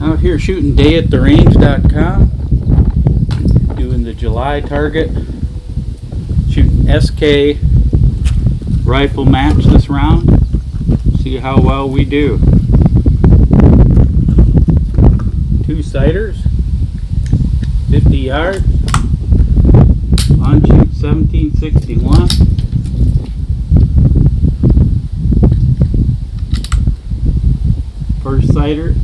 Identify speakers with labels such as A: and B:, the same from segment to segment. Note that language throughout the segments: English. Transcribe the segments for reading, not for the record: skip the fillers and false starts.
A: Out here shooting dayattherange.com, doing the July target, shooting SK rifle match this round, see how well we do. 2 sighters, 50 yards, on shoot 1761. First sighter.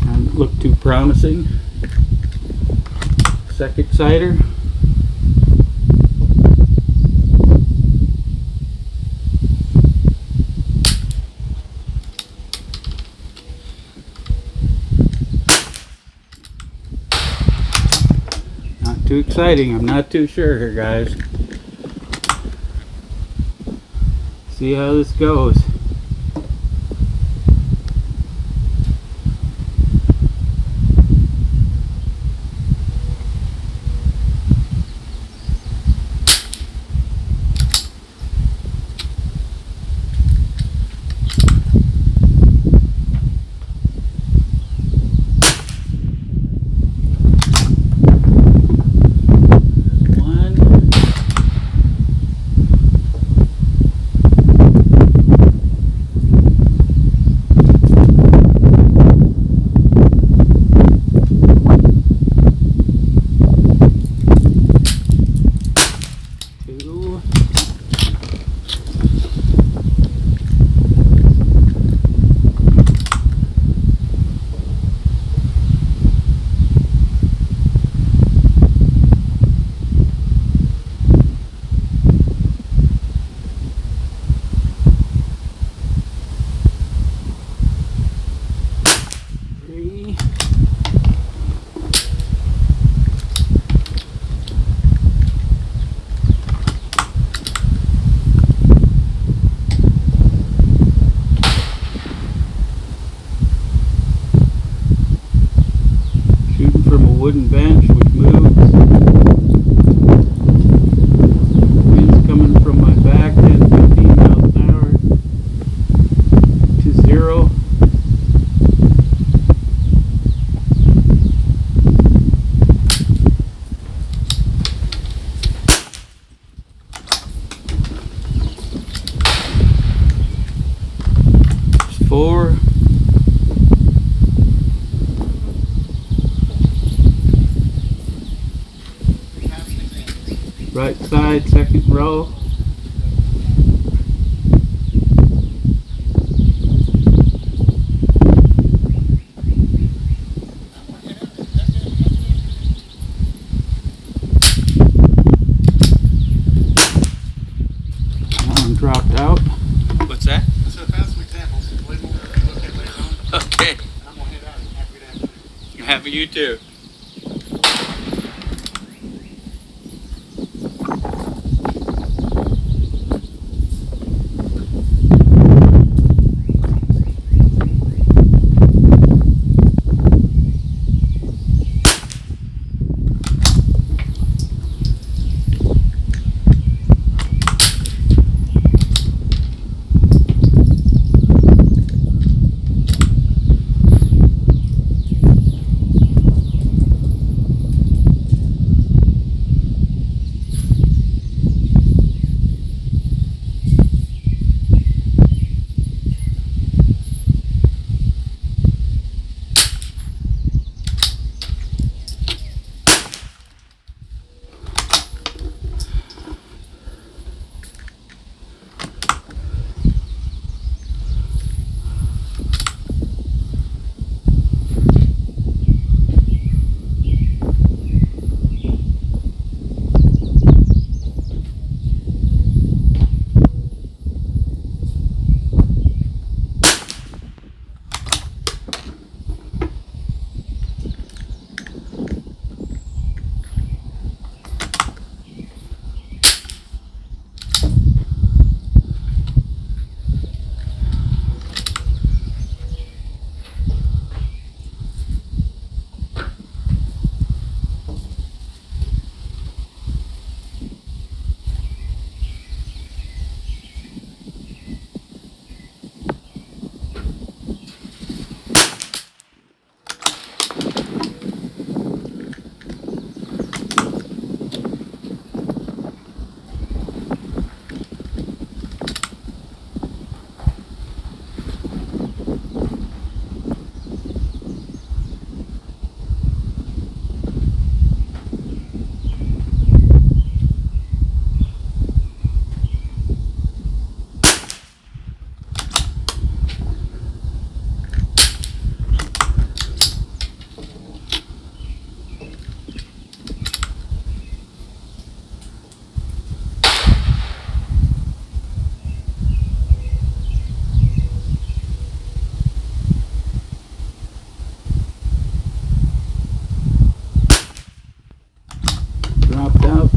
A: Doesn't look too promising. Second sighter. Too exciting. I'm not too sure here, guys. See how this goes. Wooden bench which moves. Wind's coming from my back, 10-15 miles an hour to 0. It's 4. Right side, second row. That one dropped out.
B: What's that?
C: So I found some examples. Label, look at later on.
B: Okay.
C: I'm gonna head out and have a good afternoon.
B: Happy you too.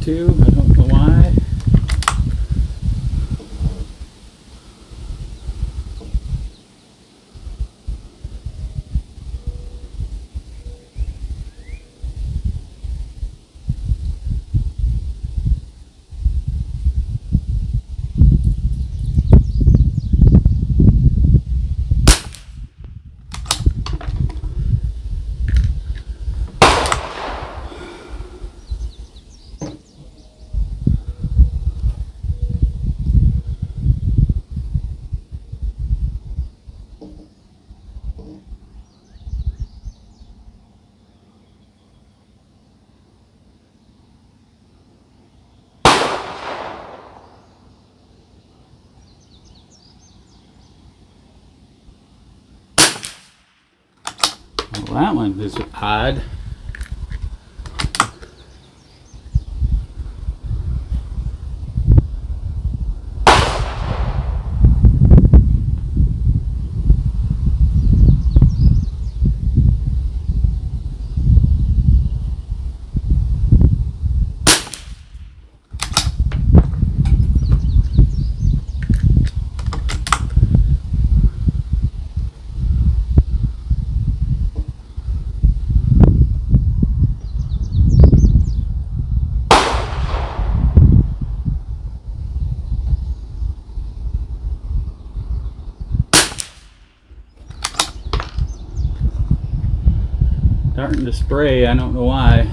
A: to. I don't know why. Well, that one is odd. Starting to spray, I don't know why.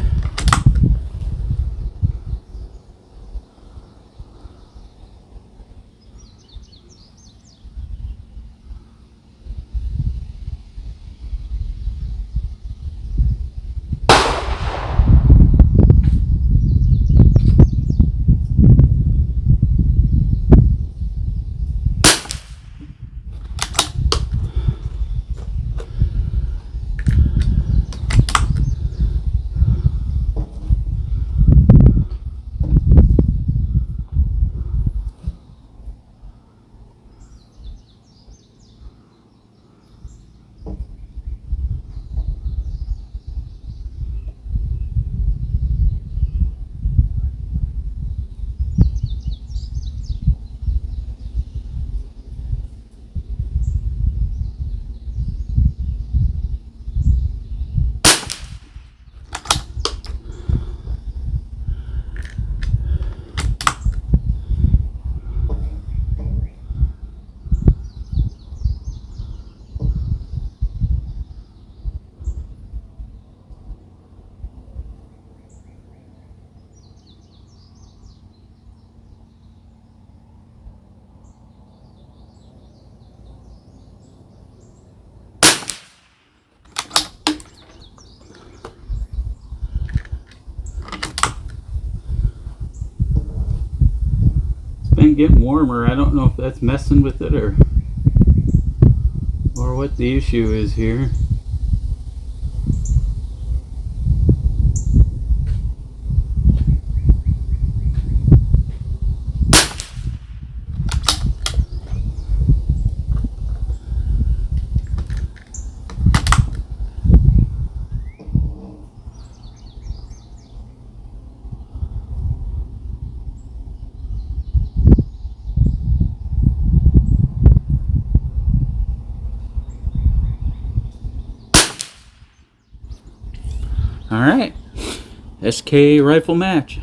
A: Been getting warmer. I don't know if that's messing with it or what the issue is here. All right, SK rifle match.